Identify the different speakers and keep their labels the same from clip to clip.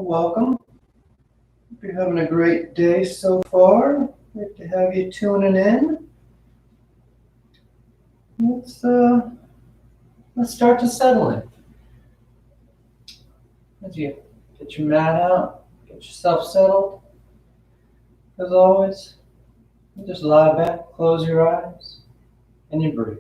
Speaker 1: Well, welcome. Hope you're having a great day so far. Great to have you tuning in. Let's uh, let's start to settle in. As you get your mat out, get yourself settled. As always, you just lie back, close your eyes, and you breathe.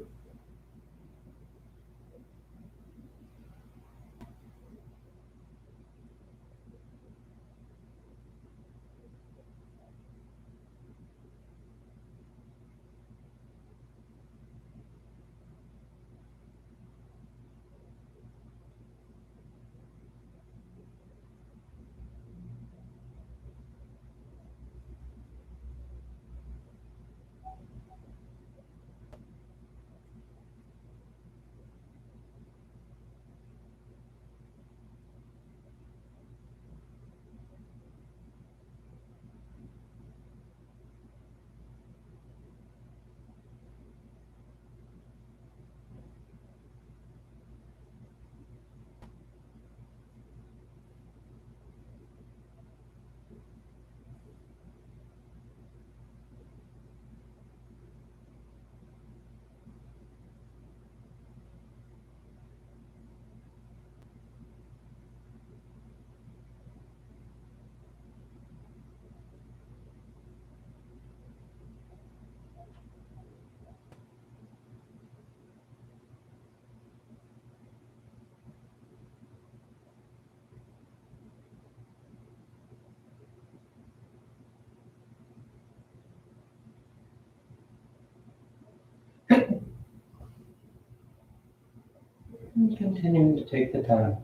Speaker 1: And continuing to take the time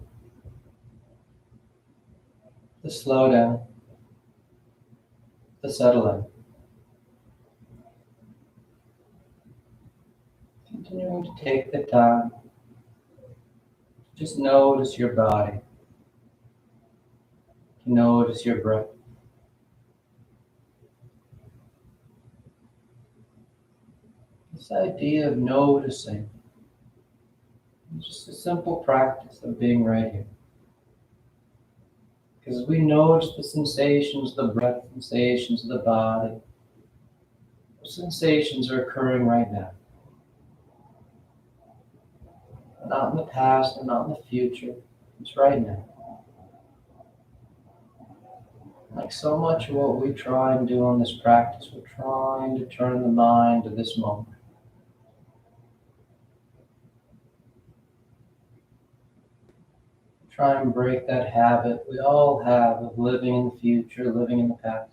Speaker 1: to slow down, to settle in. Continuing to take the time to just notice your body, to notice your breath. This idea of noticing is just a simple practice of being right here. Because we notice the sensations, the breath sensations of the body, those sensations are occurring right now. Not in the past and not in the future. It's right now. Like so much of what we try and do on this practice, we're trying to turn the mind to this moment. Try and break that habit we all have of living in the future, living in the past.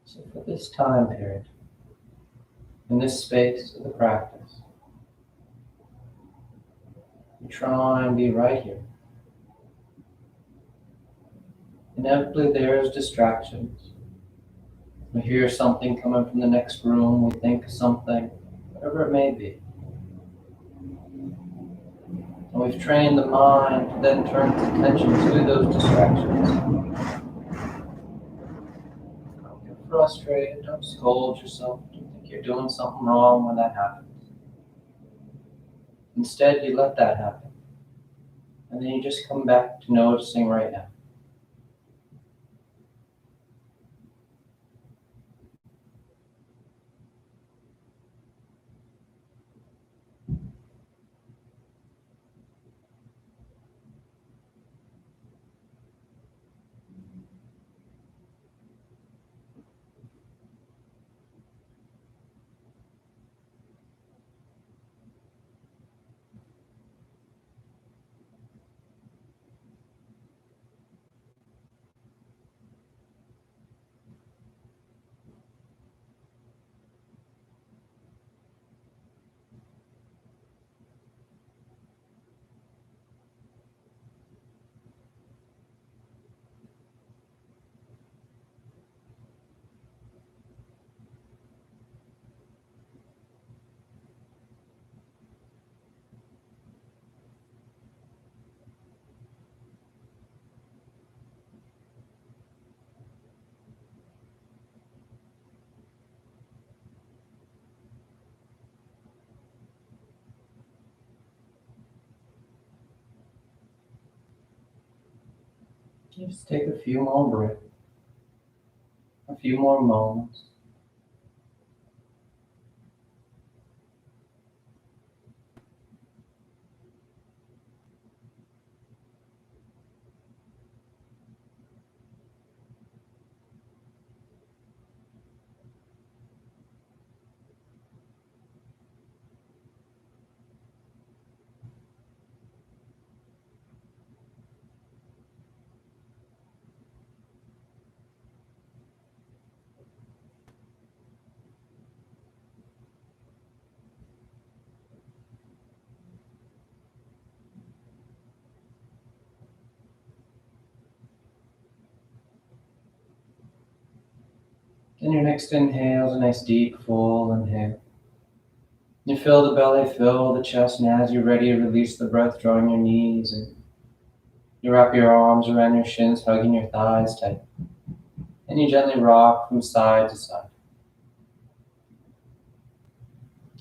Speaker 1: So for this time period, in this space of the practice, we try and be right here. Inevitably there's distractions. We hear something coming from the next room, we think something, whatever it may be. And we've trained the mind to then turn its attention to those distractions. Don't get frustrated, don't scold yourself, don't think you're doing something wrong when that happens. Instead, you let that happen. And then you just come back to noticing right now. Just take a few more breaths, a few more moments. Then your next inhale is a nice deep, full inhale. You fill the belly, fill the chest, and as you're ready, release the breath, drawing your knees, and you wrap your arms around your shins, hugging your thighs tight. And you gently rock from side to side.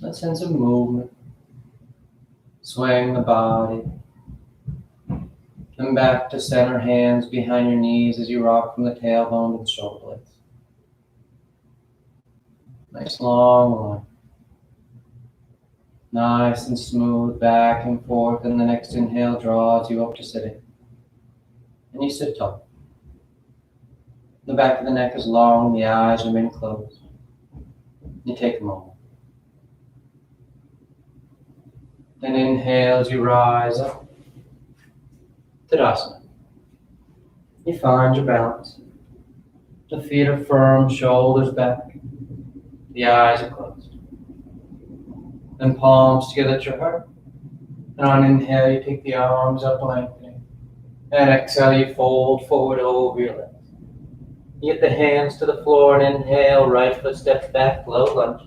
Speaker 1: That sense of movement, swaying the body. Come back to center, hands behind your knees as you rock from the tailbone to the shoulder blades. Nice long line. Nice and smooth, back and forth, and the next inhale draws you up to sitting. And you sit tall. The back of the neck is long, the eyes remain closed. You take a moment. Then inhale as you rise up. Tadasana. You find your balance. The feet are firm, shoulders back. The eyes are closed. Then palms together at your heart. And on inhale, you take the arms up, lengthening. And exhale, you fold forward over your legs. You get the hands to the floor and inhale, right foot steps back, low lunge.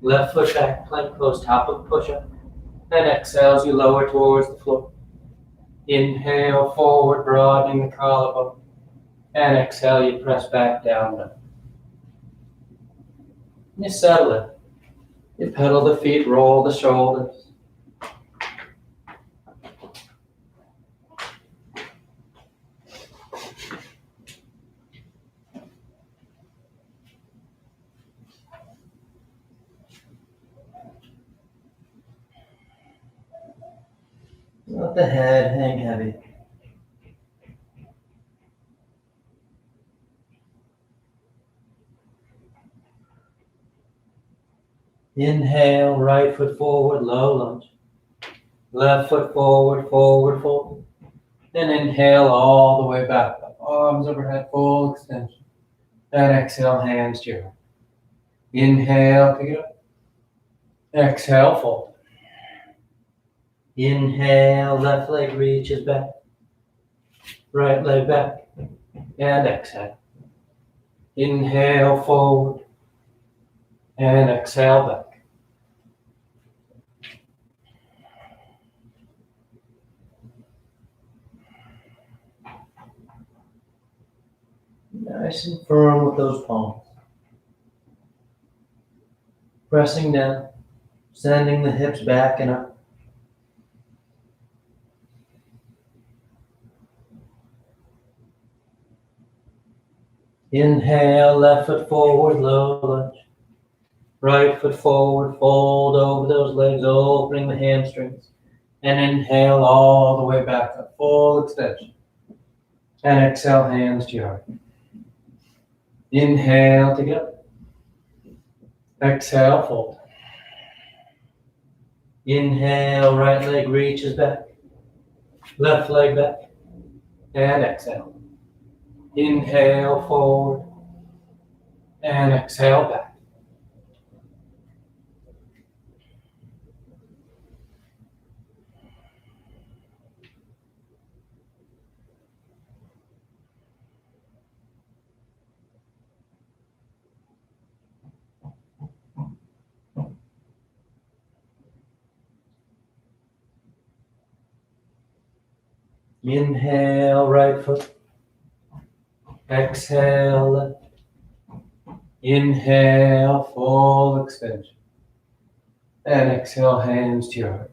Speaker 1: Left foot back, plank pose, top of push-up. And exhale as you lower towards the floor. Inhale, forward, broadening the collarbone. And exhale, you press back down. You settle it. You pedal the feet, roll the shoulders. Let the head hang heavy. Inhale, right foot forward, low lunge. Left foot forward, forward fold. Then inhale all the way back up. Arms overhead, full extension. Then exhale, hands to your heart. Inhale, pick it up. Exhale, fold. Inhale, left leg reaches back. Right leg back. And exhale. Inhale, forward. And exhale, back. Nice and firm with those palms. Pressing down, sending the hips back and up. Inhale, left foot forward, low lunge. Right foot forward, fold over those legs, opening the hamstrings. And inhale all the way back up, full extension. And exhale, hands to your heart. Inhale, together. Exhale, fold. Inhale, right leg reaches back. Left leg back. And exhale. Inhale, forward. And exhale, back. Inhale, right foot. Exhale, left. Inhale, full extension. And exhale, hands to your heart.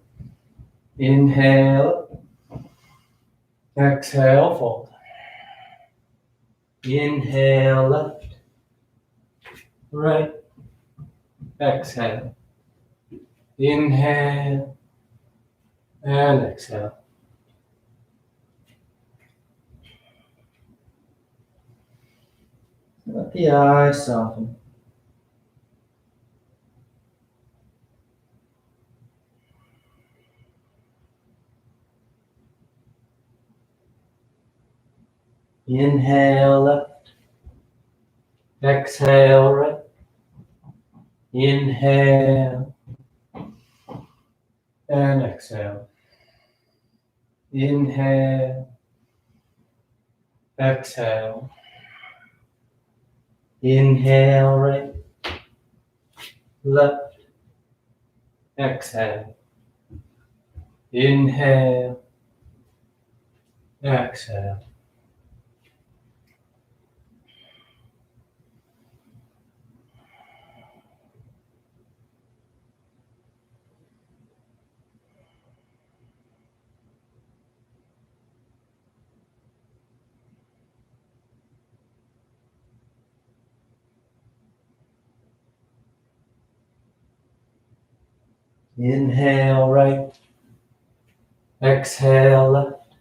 Speaker 1: Inhale. Exhale, fold. Inhale, left, right, exhale. Inhale and exhale. Let the eyes soften. Inhale, left, exhale, right. Inhale and exhale. Inhale, exhale. Inhale, right, left, exhale. Inhale, exhale. Inhale, right, exhale, left.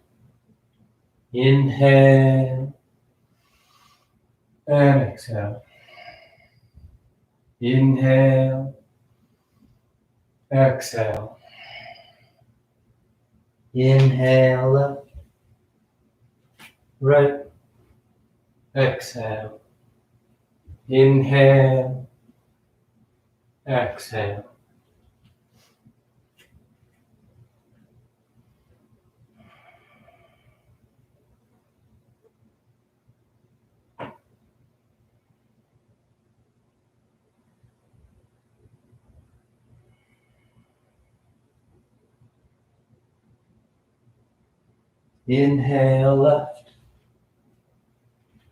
Speaker 1: Inhale and exhale. Inhale, exhale. Inhale, left, right, exhale. Inhale, exhale. Inhale, left,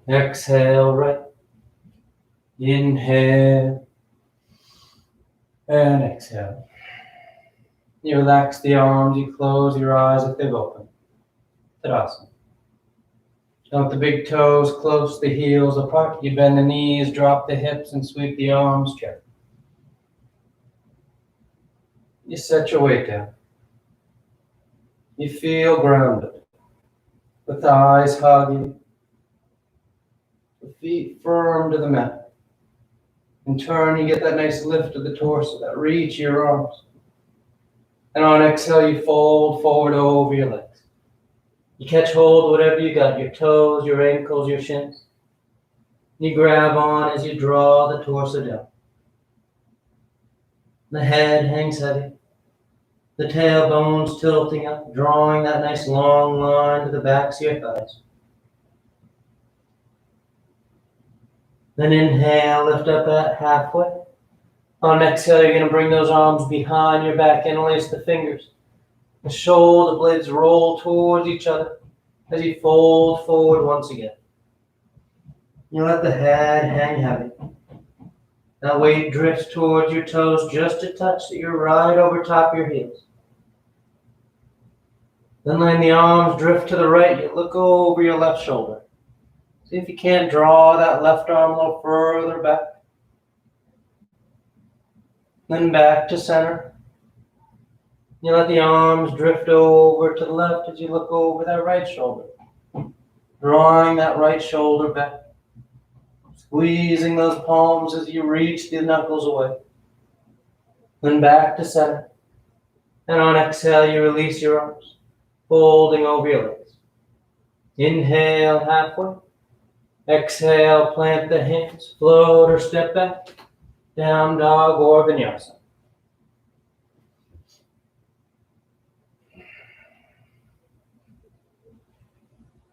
Speaker 1: exhale, right. Inhale and exhale. You relax the arms, you close your eyes if they've opened. Tadasana. Note the big toes close, the heels apart. You bend the knees, drop the hips, and sweep the arms gently. You set your weight down. You feel grounded. With the eyes hugging, the feet firm to the mat. In turn, you get that nice lift of the torso, that reach of your arms. And on exhale, you fold forward over your legs. You catch hold of whatever you got, your toes, your ankles, your shins. You grab on as you draw the torso down. The head hangs heavy. The tailbone's tilting up, drawing that nice long line to the backs of your thighs. Then inhale, lift up at halfway. On exhale, you're going to bring those arms behind your back, interlace the fingers. The shoulder blades roll towards each other as you fold forward once again. You let the head hang heavy. That weight drifts towards your toes just a touch so you're right over top of your heels. Then letting the arms drift to the right, you look over your left shoulder. See if you can't draw that left arm a little further back. Then back to center. You let the arms drift over to the left as you look over that right shoulder. Drawing that right shoulder back. Squeezing those palms as you reach the knuckles away. Then back to center. And on exhale, you release your arms, folding over your legs. Inhale halfway. Exhale, plant the hands, float or step back. Down dog or vinyasa.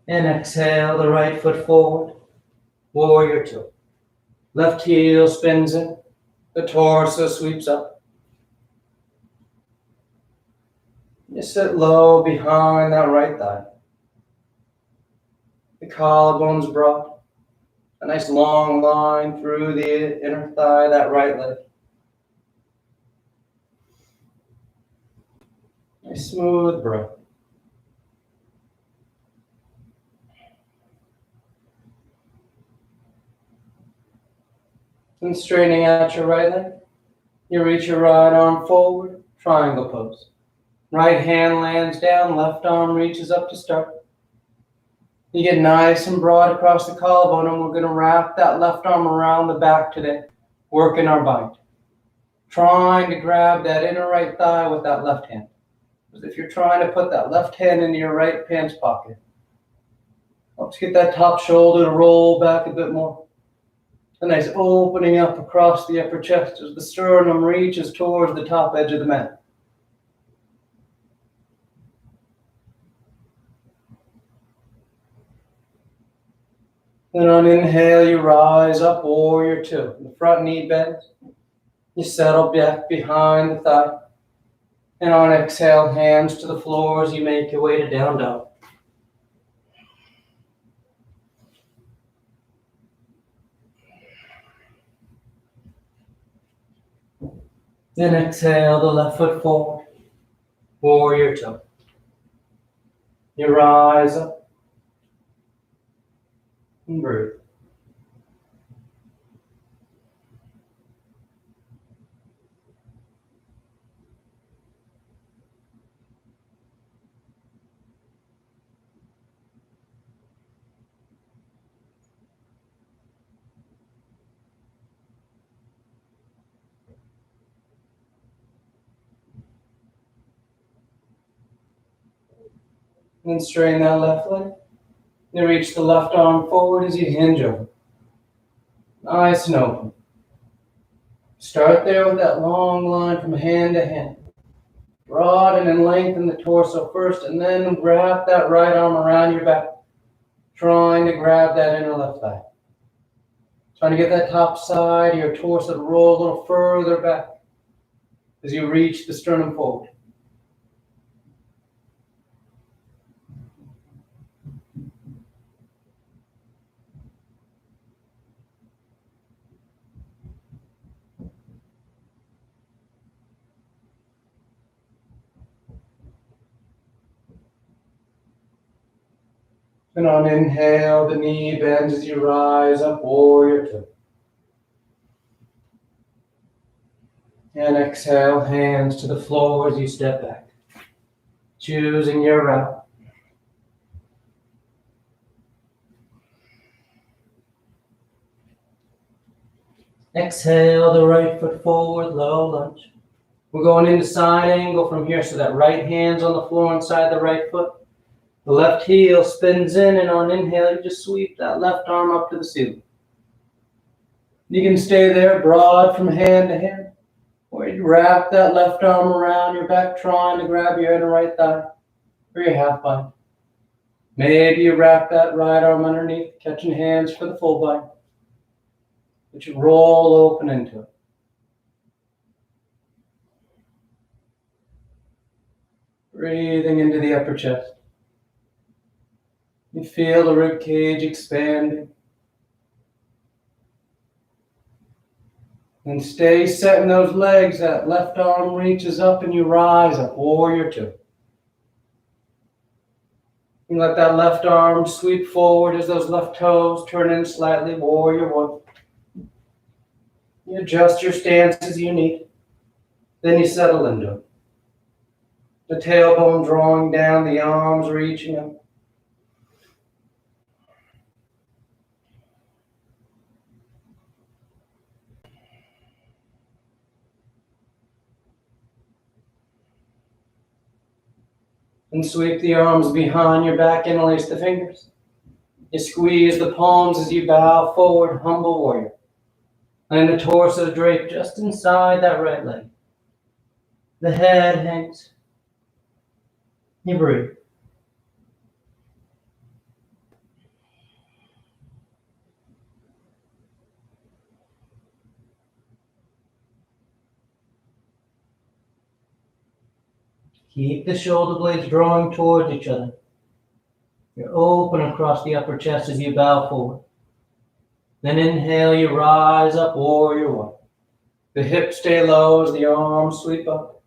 Speaker 1: And exhale, the right foot forward. Warrior two. Left heel spins in. The torso sweeps up. You sit low behind that right thigh. The collarbone's broad. A nice long line through the inner thigh, that right leg. Nice smooth breath. And straightening out your right leg, you reach your right arm forward, triangle pose. Right hand lands down, left arm reaches up to start. You get nice and broad across the collarbone, and we're going to wrap that left arm around the back today, working our bind. Trying to grab that inner right thigh with that left hand. As if you're trying to put that left hand into your right pants pocket. Helps get that top shoulder to roll back a bit more. A nice opening up across the upper chest as the sternum reaches towards the top edge of the mat. Then on inhale, you rise up, warrior two. The front knee bends. You settle back behind the thigh. And on exhale, hands to the floor as you make your way to down dog. Then exhale the left foot forward, warrior two. You rise up and breathe. And straighten that left leg. You reach the left arm forward as you hinge over. Nice and open. Start there with that long line from hand to hand. Broaden and lengthen the torso first, and then wrap that right arm around your back. Trying to grab that inner left thigh. Trying to get that top side of your torso to roll a little further back as you reach the sternum forward. And on inhale, the knee bends as you rise up, warrior two. And exhale, hands to the floor as you step back. Choosing your route. Exhale the right foot forward, low lunge. We're going into side angle from here, so that right hand's on the floor inside the right foot. The left heel spins in, and on inhale, you just sweep that left arm up to the ceiling. You can stay there broad from hand to hand, or you wrap that left arm around your back, trying to grab your inner right thigh or your half bind. Maybe you wrap that right arm underneath, catching hands for the full bind. But you roll open into it. Breathing into the upper chest. You feel the rib cage expanding. And stay set in those legs. That left arm reaches up and you rise up, warrior two. You let that left arm sweep forward as those left toes turn in slightly, warrior one. You adjust your stance as you need. Then you settle into it. The tailbone drawing down, the arms reaching up. And sweep the arms behind your back, interlace the fingers. You squeeze the palms as you bow forward, humble warrior. And the torso draped just inside that right leg. The head hangs. You breathe. Keep the shoulder blades drawing towards each other. You're open across the upper chest as you bow forward. Then inhale, you rise up, warrior one. The hips stay low as the arms sweep up.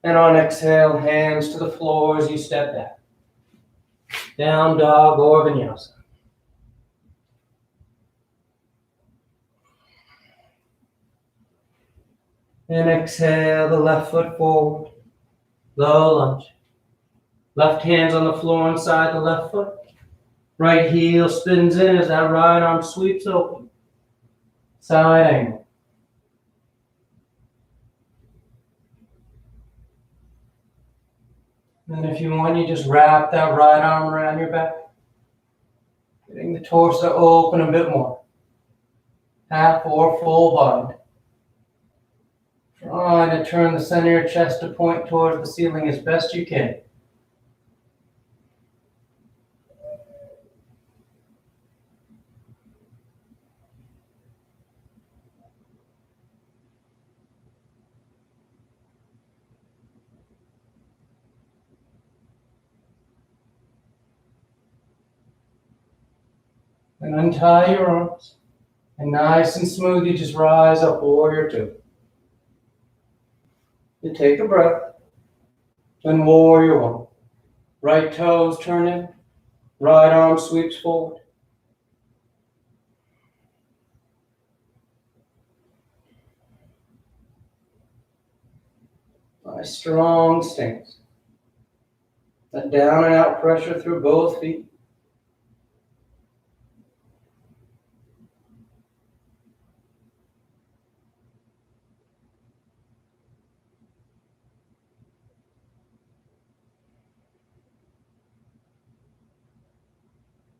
Speaker 1: And on exhale, hands to the floor as you step back. Down dog or vinyasa. And exhale the left foot forward. Low lunge. Left hand's on the floor inside the left foot. Right heel spins in as that right arm sweeps open. Side angle. And if you want, you just wrap that right arm around your back. Getting the torso open a bit more. Half or full bind. Trying to turn the center of your chest to point towards the ceiling as best you can. And untie your arms. And nice and smooth, you just rise up, warrior two. You take a breath. Then warrior one. Right toes turn in. Right arm sweeps forward. Nice strong stance. That down and out pressure through both feet.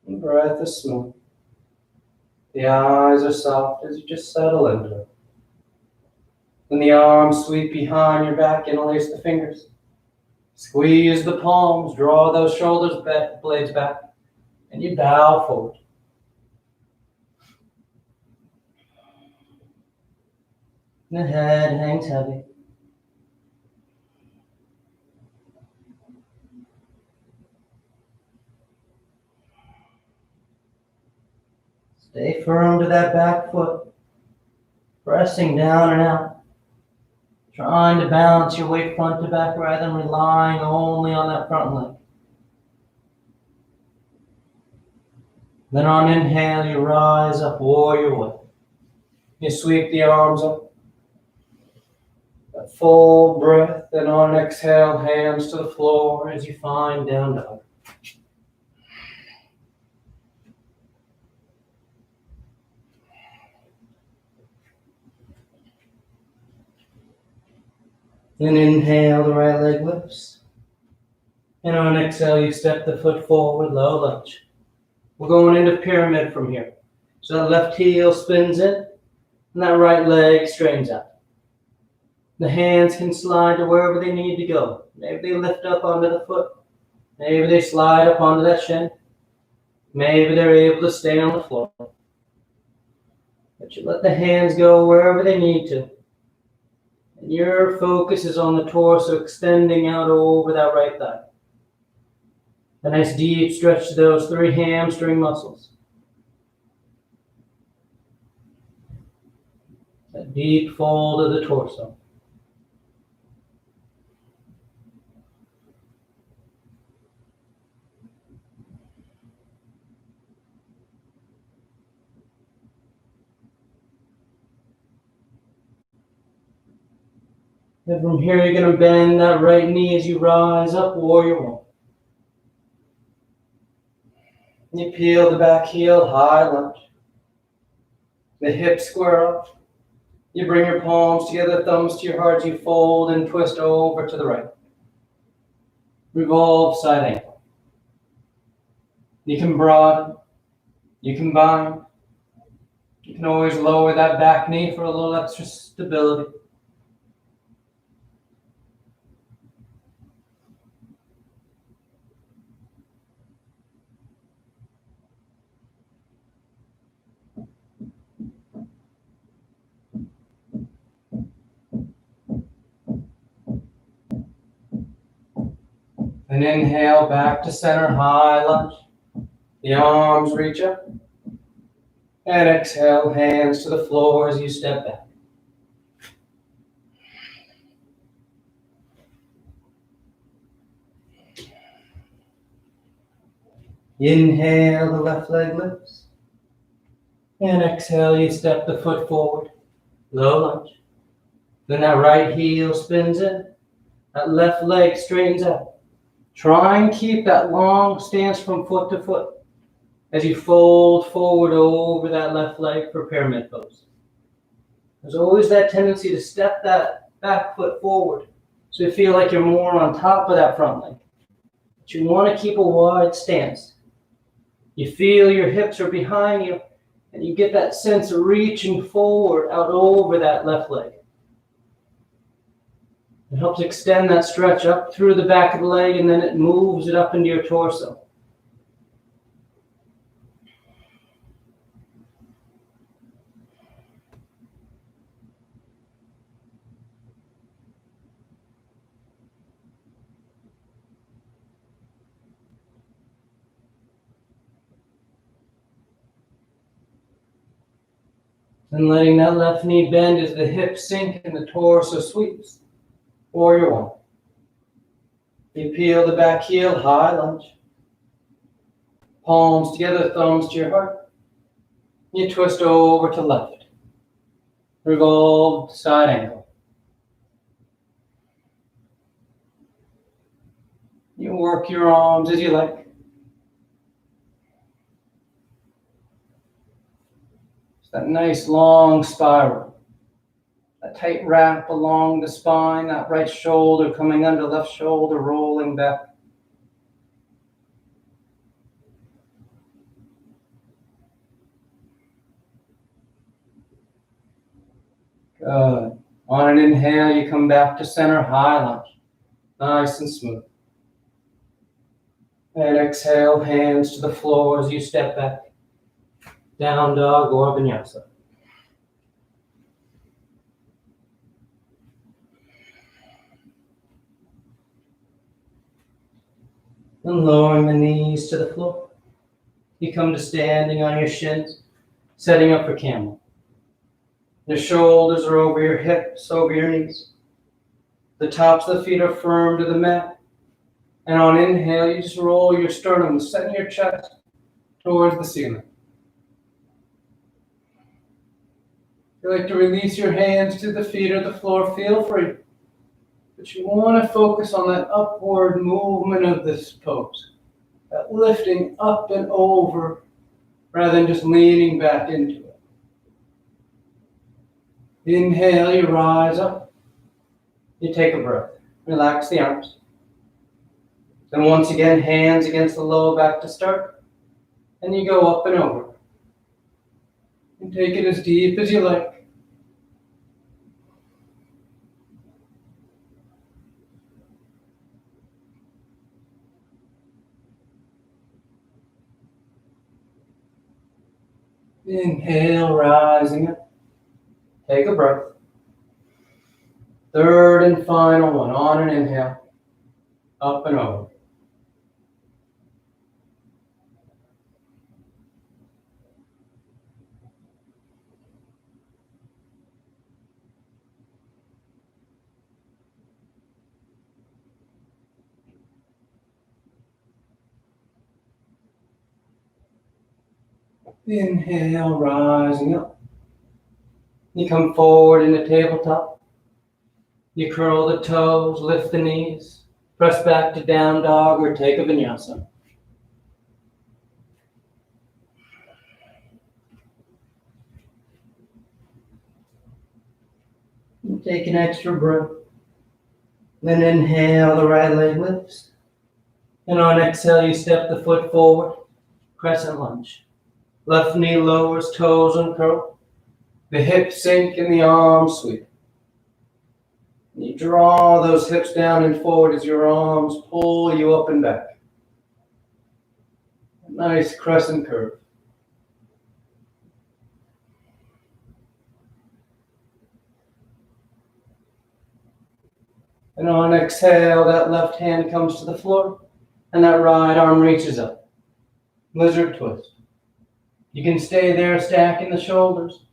Speaker 1: The breath is smooth. The eyes are soft as you just settle into it. Then the arms sweep behind your back, interlace the fingers. Squeeze the palms, draw those shoulders blades back, and you bow forward. The head hangs heavy. Stay firm to that back foot, pressing down and out. Trying to balance your weight front to back rather than relying only on that front leg. Then on inhale, you rise up, warrior one. You sweep the arms up. A full breath, and on exhale, hands to the floor as you find down dog. Then inhale, the right leg lifts. And on exhale, you step the foot forward, low lunge. We're going into pyramid from here. So that left heel spins in, and that right leg straightens out. The hands can slide to wherever they need to go. Maybe they lift up onto the foot. Maybe they slide up onto that shin. Maybe they're able to stay on the floor. But you let the hands go wherever they need to. And your focus is on the torso extending out over that right thigh. A nice deep stretch to those 3 hamstring muscles. That deep fold of the torso. And from here, you're going to bend that right knee as you rise up, warrior one. You peel the back heel, high lunge. The hips square up. You bring your palms together, thumbs to your heart. You fold and twist over to the right. Revolve side ankle. You can broaden. You can bind. You can always lower that back knee for a little extra stability. And inhale back to center, high lunge. The arms reach up. And exhale, hands to the floor as you step back. Inhale, the left leg lifts. And exhale, you step the foot forward. Low lunge. Then that right heel spins in. That left leg straightens out. Try and keep that long stance from foot to foot as you fold forward over that left leg for pyramid pose. There's always that tendency to step that back foot forward so you feel like you're more on top of that front leg. But you want to keep a wide stance. You feel your hips are behind you and you get that sense of reaching forward out over that left leg. It helps extend that stretch up through the back of the leg, and then it moves it up into your torso. And letting that left knee bend as the hips sink and the torso sweeps. Warrior one. You peel the back heel, high lunge. Palms together, thumbs to your heart. You twist over to left. Revolved side angle. You work your arms as you like. It's that nice long spiral. A tight wrap along the spine, that right shoulder coming under left shoulder, rolling back. Good. On an inhale, you come back to center, high lunge. Nice and smooth. And exhale, hands to the floor as you step back. Down dog or vinyasa. And lowering the knees to the floor. You come to standing on your shins, setting up for camel. The shoulders are over your hips, over your knees. The tops of the feet are firm to the mat. And on inhale, you just roll your sternum, setting your chest towards the ceiling. If you like to release your hands to the feet or the floor, feel free. But you want to focus on that upward movement of this pose. That lifting up and over rather than just leaning back into it. Inhale, you rise up. You take a breath. Relax the arms. Then once again, hands against the lower back to start. And you go up and over. And take it as deep as you like. Inhale, rising up. Take a breath. Third and final one. On an inhale. Up and over. Inhale, rising up. You come forward in the tabletop. You curl the toes, lift the knees, press back to down dog or take a vinyasa. And take an extra breath. Then inhale, the right leg lifts. And on exhale, you step the foot forward, crescent lunge. Left knee lowers, toes uncurl. The hips sink and the arms sweep. You draw those hips down and forward as your arms pull you up and back. A nice crescent curve. And on exhale, that left hand comes to the floor and that right arm reaches up. Lizard twist. You can stay there stacking the shoulders,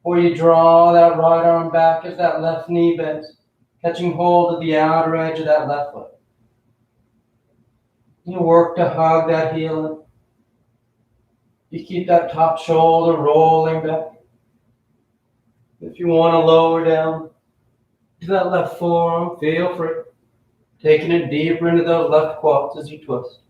Speaker 1: or you draw that right arm back as that left knee bends, catching hold of the outer edge of that left foot. You work to hug that heel in. You keep that top shoulder rolling back. If you want to lower down, To that left forearm, feel free. Taking it deeper into those left quads as you twist.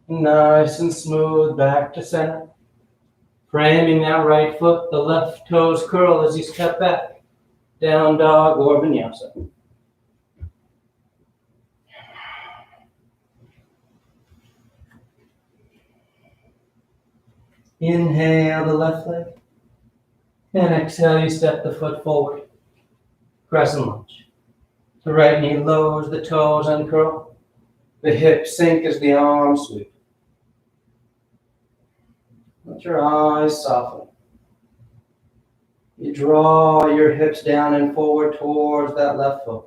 Speaker 1: Nice and smooth back to center. Framing that right foot, the left toes curl as you step back. Down dog or vinyasa. Inhale the left leg. And exhale, you step the foot forward. Crescent lunge. The right knee lowers, the toes uncurl. The hips sink as the arms sweep. Let your eyes soften. You draw your hips down and forward towards that left foot.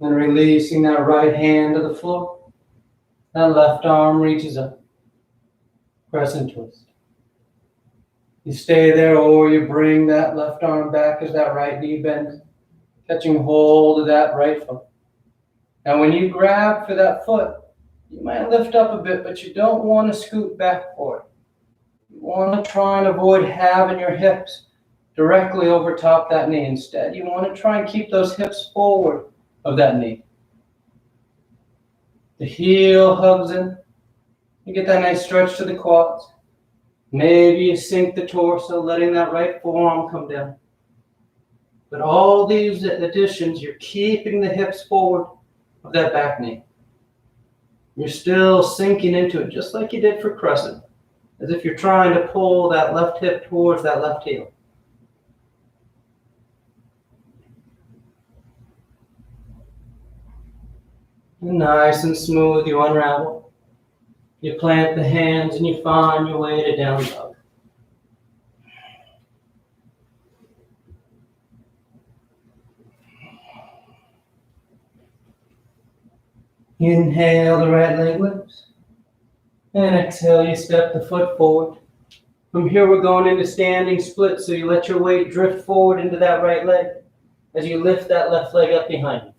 Speaker 1: And releasing that right hand to the floor. That left arm reaches up. Crescent twist. You stay there or you bring that left arm back as that right knee bends, catching hold of that right foot. Now when you grab for that foot, you might lift up a bit, but you don't want to scoot back for it. You want to try and avoid having your hips directly over top that knee. Instead, you want to try and keep those hips forward of that knee. The heel hugs in. You get that nice stretch to the quads. Maybe you sink the torso, letting that right forearm come down. But all these additions, you're keeping the hips forward of that back knee. You're still sinking into it, just like you did for crescent, as if you're trying to pull that left hip towards that left heel. And nice and smooth, you unravel. You plant the hands and you find your way to down dog. Inhale, the right leg lifts. And exhale, you step the foot forward. From here, we're going into standing split, so you let your weight drift forward into that right leg as you lift that left leg up behind you.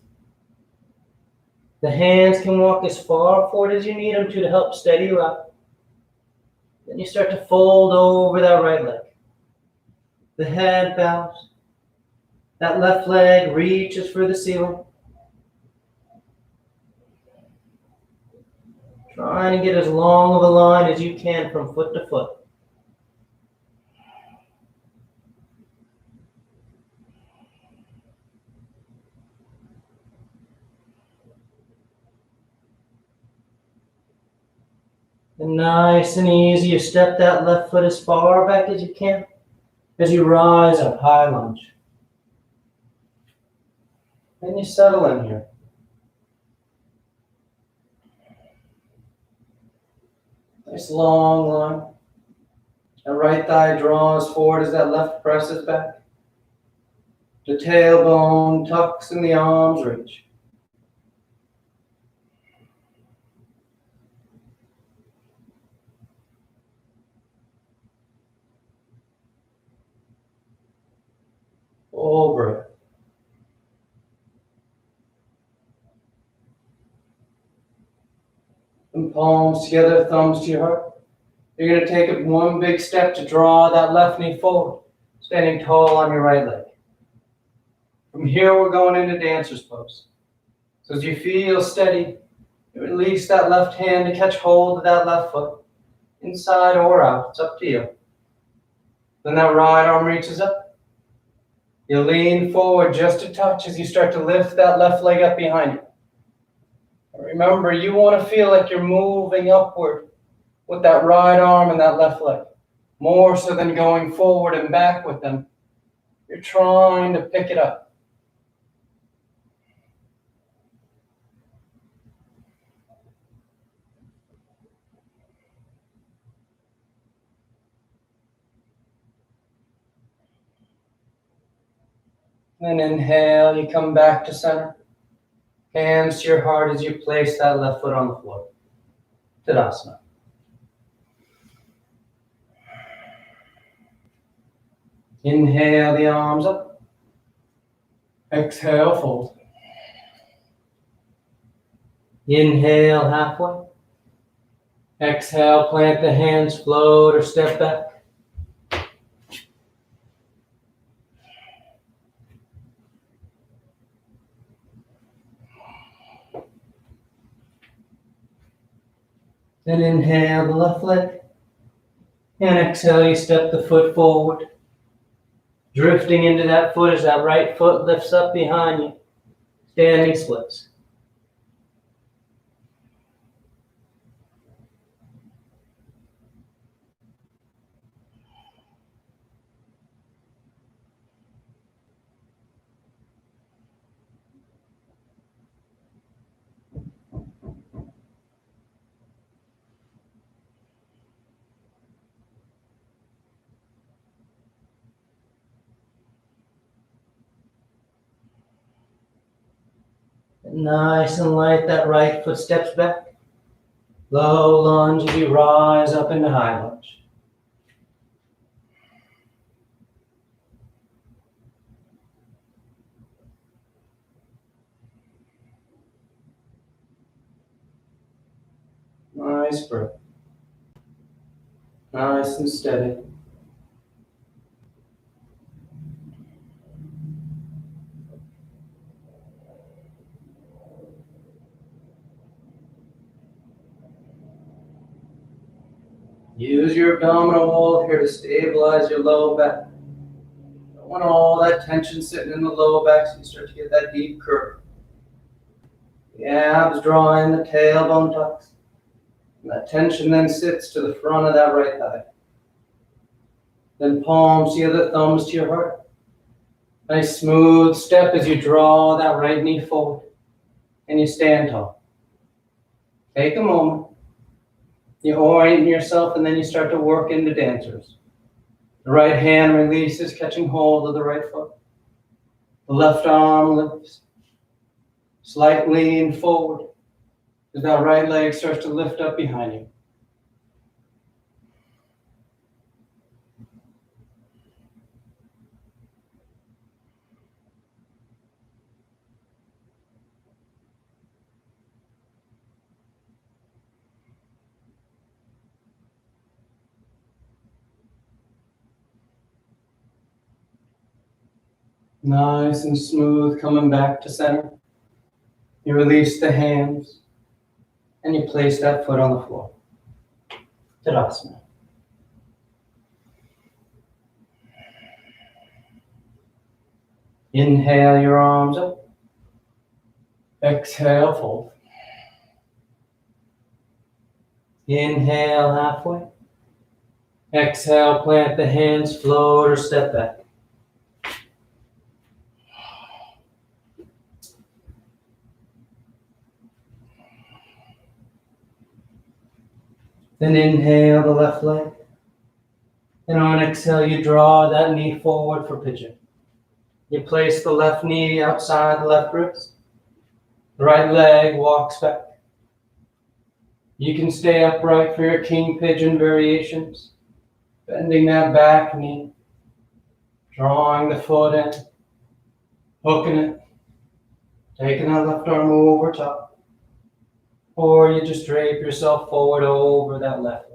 Speaker 1: The hands can walk as far forward as you need them to help steady you up. Then you start to fold over that right leg. The head bows. That left leg reaches for the ceiling. Trying to get as long of a line as you can from foot to foot. And nice and easy, you step that left foot as far back as you can as you rise up, high lunge. And you settle in here. Nice long line. That right thigh draws forward as that left presses back. The tailbone tucks and the arms reach. Full breath. And palms together, thumbs to your heart. You're going to take one big step to draw that left knee forward, standing tall on your right leg. From here, we're going into dancer's pose. So as you feel steady, you release that left hand to catch hold of that left foot, inside or out, it's up to you. Then that right arm reaches up. You lean forward just a touch as you start to lift that left leg up behind you. Remember, you want to feel like you're moving upward with that right arm and that left leg, more so than going forward and back with them. You're trying to pick it up. And inhale, you come back to center. Hands to your heart as you place that left foot on the floor. Tadasana. Inhale the arms up. Exhale, fold. Inhale, halfway. Exhale, plant the hands, float or step back. Then inhale the left leg. And exhale, you step the foot forward. Drifting into that foot as that right foot lifts up behind you. Standing splits. Nice and light, that right foot steps back. Low lunge as you rise up into high lunge. Nice breath. Nice and steady. Use your abdominal wall here to stabilize your low back. Don't want all that tension sitting in the low back so you start to get that deep curve. The abs draw in, the tailbone tucks. And that tension then sits to the front of that right thigh. Then palms together, thumbs to your heart. Nice smooth step as you draw that right knee forward. And you stand tall. Take a moment. You orient yourself and then you start to work into dancers. The right hand releases, catching hold of the right foot. The left arm lifts. Slight lean forward as that right leg starts to lift up behind you. Nice and smooth, coming back to center. You release the hands and you place that foot on the floor. Tadasana. Inhale your arms up. Exhale, fold. Inhale halfway. Exhale, plant the hands, float or step back. Then inhale the left leg. And on exhale, you draw that knee forward for pigeon. You place the left knee outside the left wrist. The right leg walks back. You can stay upright for your king pigeon variations. Bending that back knee. Drawing the foot in. Hooking it. Taking that left arm over top. Or you just drape yourself forward over that left leg.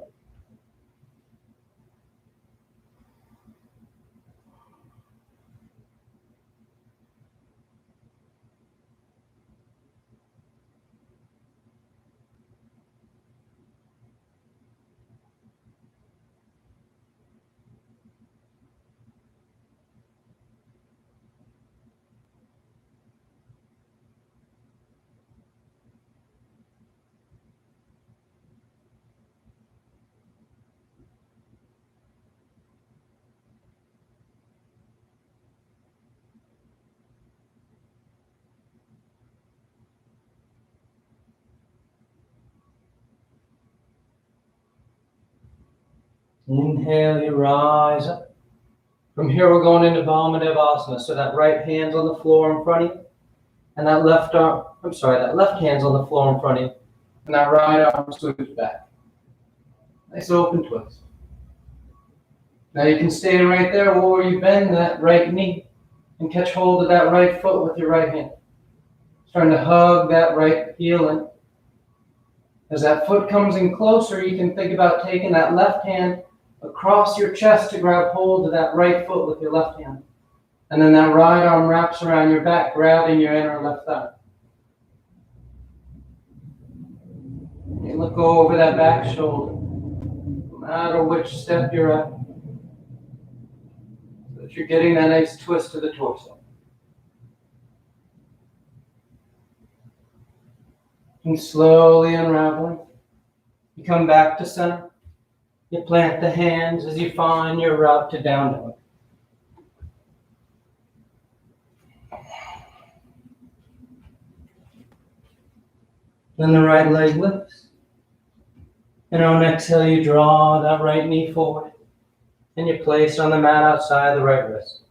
Speaker 1: Inhale, you rise up. From here, we're going into Vamadevasana. So that right hand's on the floor in front of you, and that left hand's on the floor in front of you, and that right arm sweeps back. Nice open twist. Now you can stay right there, or you bend that right knee and catch hold of that right foot with your right hand. Starting to hug that right heel in. As that foot comes in closer, you can think about taking that left hand across your chest to grab hold of that right foot with your left hand. And then that right arm wraps around your back, grabbing your inner left thigh. You look over that back shoulder, no matter which step you're at, so that you're getting that nice twist to the torso. And slowly unraveling, you come back to center. You plant the hands as you find your route to down dog. Then the right leg lifts. And on exhale, you draw that right knee forward. And you place on the mat outside the right wrist.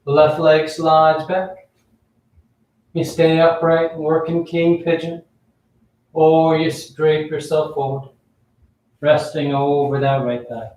Speaker 1: The left leg slides back. You stay upright, working king pigeon. Or you drape yourself forward, resting over that right thigh.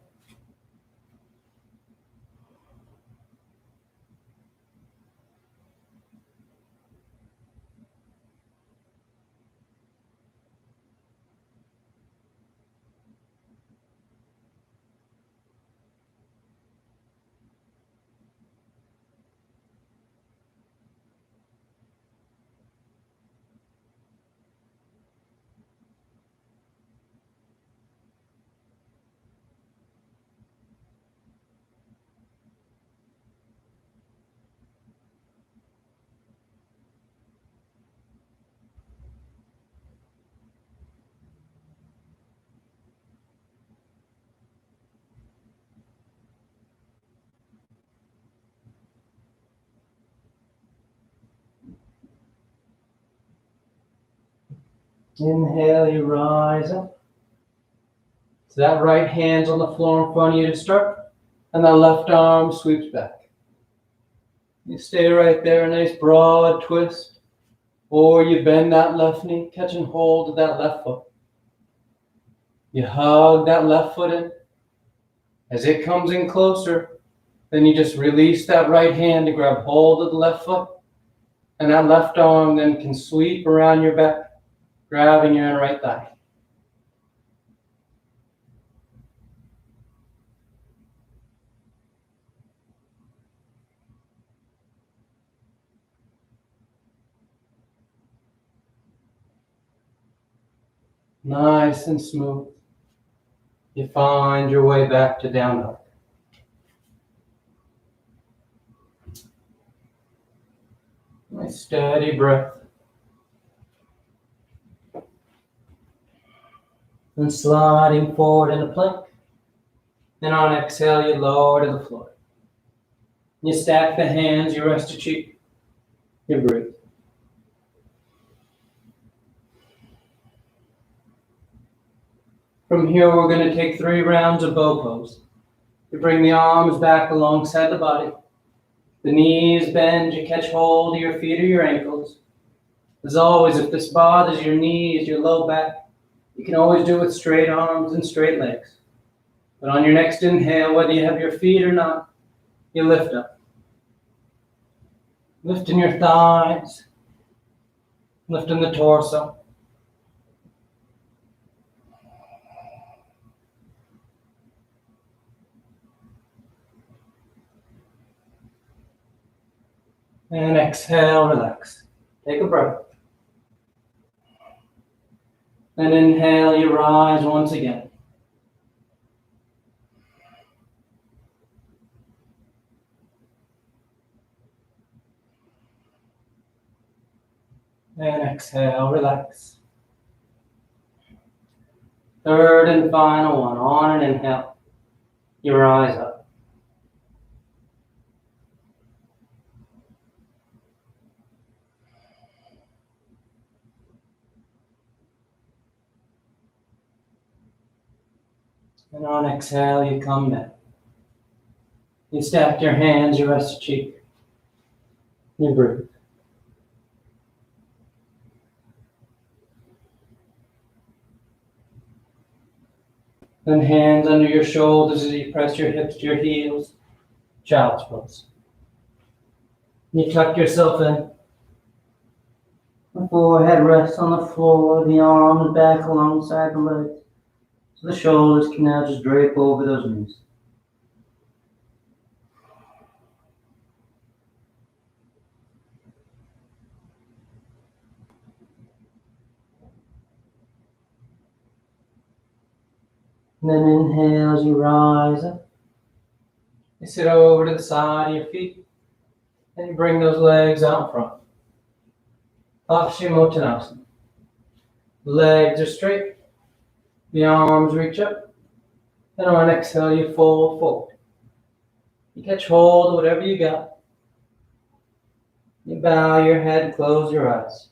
Speaker 1: Inhale, you rise up. So that right hand's on the floor in front of you to start, and that left arm sweeps back. You stay right there, a nice broad twist, or you bend that left knee, catching hold of that left foot. You hug that left foot in. As it comes in closer, then you just release that right hand to grab hold of the left foot, and that left arm then can sweep around your back, grabbing your inner right thigh. Nice and smooth. You find your way back to down dog. Nice steady breath. And sliding forward into plank. And on exhale, you lower to the floor. You stack the hands, you rest your cheek. You breathe. From here, we're going to take 3 rounds of bow pose. You bring the arms back alongside the body. The knees bend, you catch hold of your feet or your ankles. As always, if this bothers your knees, your low back, you can always do it with straight arms and straight legs. But on your next inhale, whether you have your feet or not, you lift up. Lifting your thighs, lifting the torso. And exhale, relax. Take a breath. And inhale, you rise once again. And exhale, relax. Third and final one. On an inhale, you rise up. And on exhale, you come down. You stack your hands, you rest your cheek. You breathe. Then hands under your shoulders as you press your hips to your heels. Child's pose. You tuck yourself in. The forehead rests on the floor, the arms back alongside the legs. So the shoulders can now just drape over those knees. And then inhale as you rise up. You sit over to the side of your feet. And you bring those legs out front. Paschimottanasana. Legs are straight. The arms reach up. And on an exhale, you fold forward. You catch hold of whatever you got. You bow your head, close your eyes.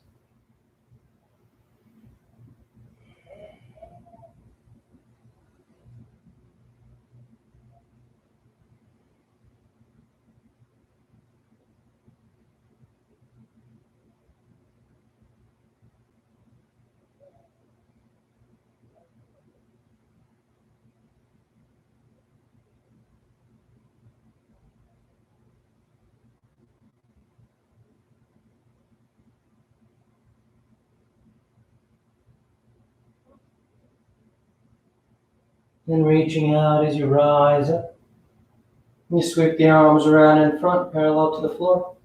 Speaker 1: Then reaching out as you rise up. You sweep the arms around in front, parallel to the floor.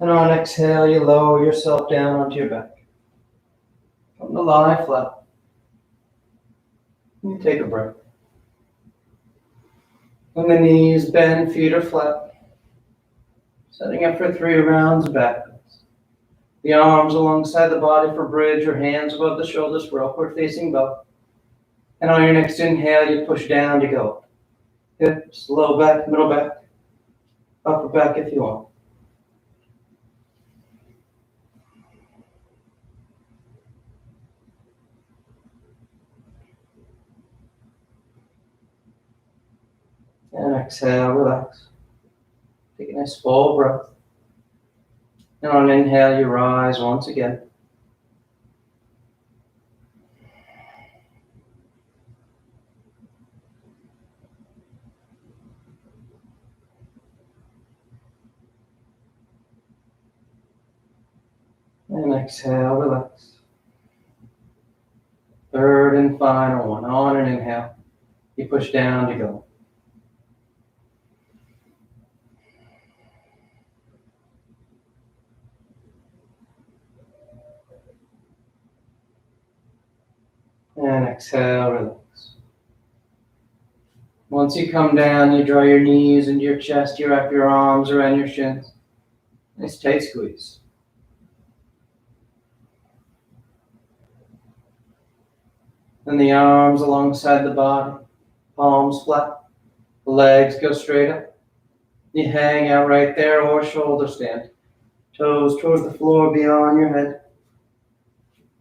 Speaker 1: And on an exhale, you lower yourself down onto your back. Come to lie flat. You take a breath. When the knees bend, feet are flat. Setting up for 3 rounds of back bends. The arms alongside the body for bridge or hands above the shoulders for upward facing bow. And on your next inhale, you push down to go up. Hips, low back, middle back, upper back if you want. And exhale, relax. Take a nice full breath. And on inhale, you rise once again. And exhale, relax. Third and final one. On an inhale, you push down to go. And exhale, relax. Once you come down, you draw your knees into your chest, you wrap your arms around your shins. Nice tight squeeze. And the arms alongside the body, palms flat, legs go straight up. You hang out right there or shoulder stand. Toes towards the floor beyond your head.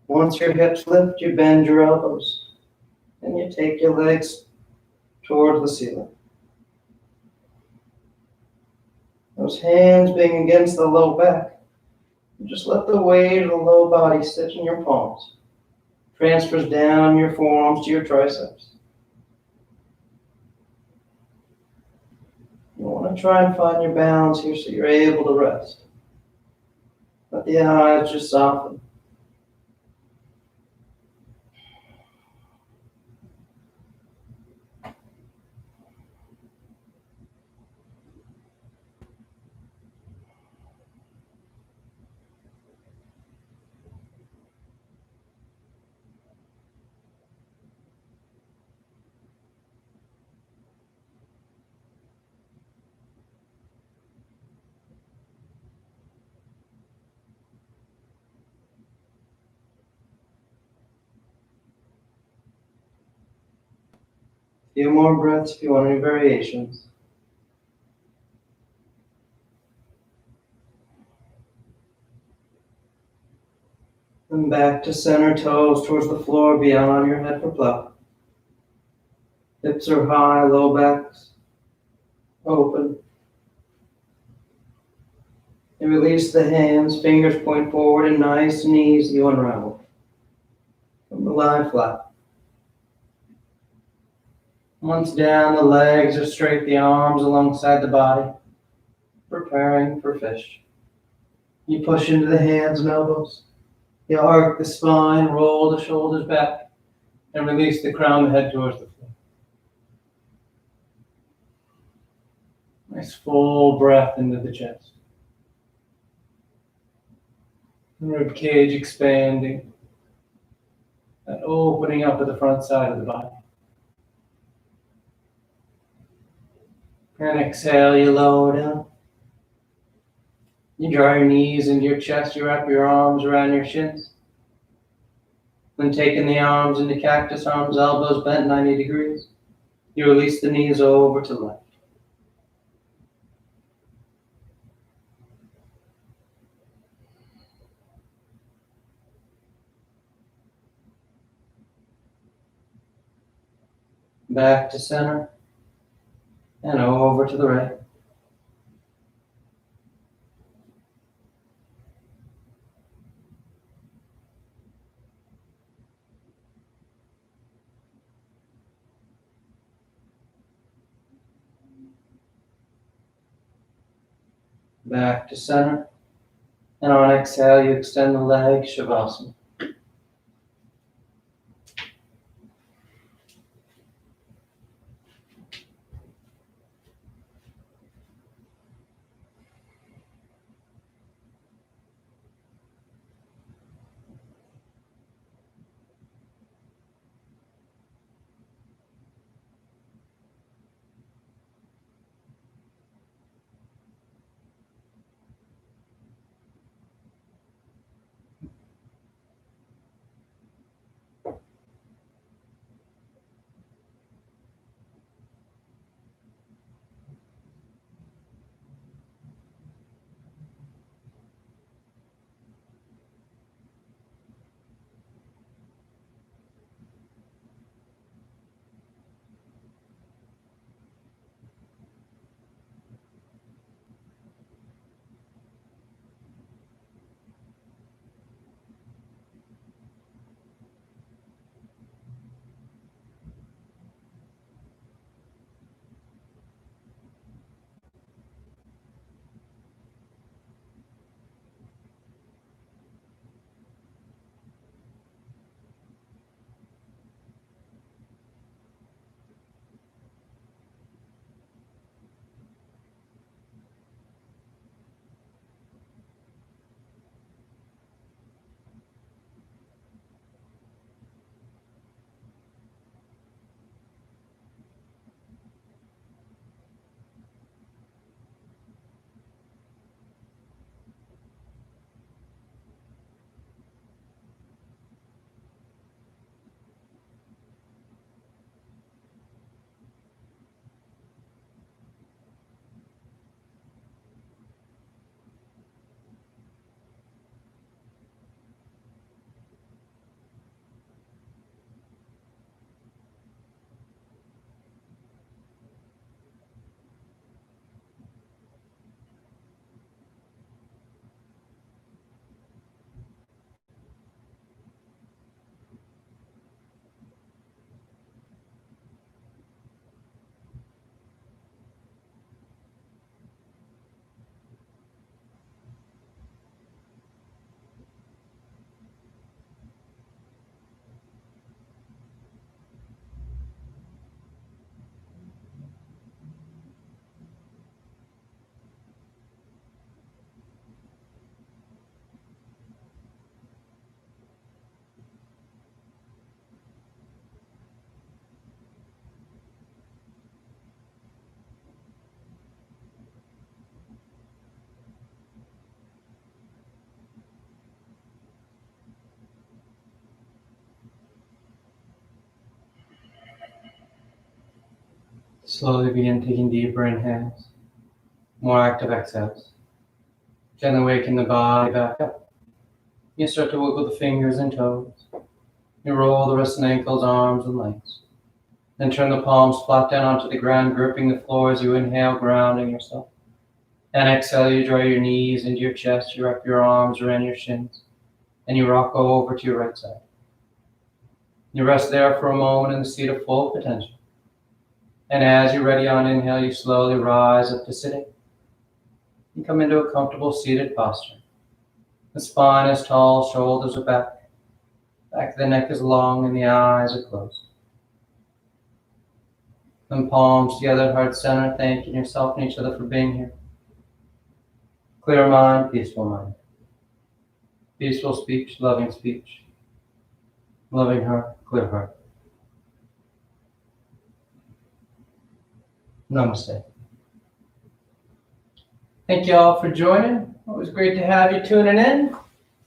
Speaker 1: Once your hips lift, you bend your elbows. And you take your legs towards the ceiling. Those hands being against the low back. Just let the weight of the low body sit in your palms. Transfers down your forearms to your triceps. You want to try and find your balance here so you're able to rest. Let the eyes just soften. Few more breaths if you want any variations. And back to center, toes towards the floor beyond your head for plow. Hips are high, low backs. open. And release the hands, fingers point forward, and nice and easy you unravel from the lie flat. Once down, the legs are straight, the arms alongside the body, preparing for fish. You push into the hands and elbows. You arc the spine, roll the shoulders back, and release the crown of the head towards the floor. Nice full breath into the chest. Rib cage expanding, and opening up at the front side of the body. And exhale, you lower down. You draw your knees into your chest, you wrap your arms around your shins. Then taking the arms into cactus, arms, elbows bent 90 degrees. You release the knees over to the left. Back to center, and over to the right. Back to center, and on exhale, you extend the legs, Shavasana. Slowly begin taking deeper inhales, more active exhales. Gently waking the body back up. You start to wiggle the fingers and toes. You roll the wrists and ankles, arms and legs. Then turn the palms flat down onto the ground, gripping the floor as you inhale, grounding yourself. And exhale, you draw your knees into your chest, you wrap your arms around your shins, and you rock over to your right side. You rest there for a moment in the seat of full potential. And as you're ready on inhale, you slowly rise up to sitting. You come into a comfortable seated posture. The spine is tall, shoulders are back. Back of the neck is long and the eyes are closed. Then palms together at heart center, thanking yourself and each other for being here. Clear mind, peaceful mind. Peaceful speech, loving speech. Loving heart, clear heart. Namaste. Thank you all for joining. It was great to have you tuning in.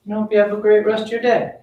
Speaker 1: I hope you have a great rest of your day.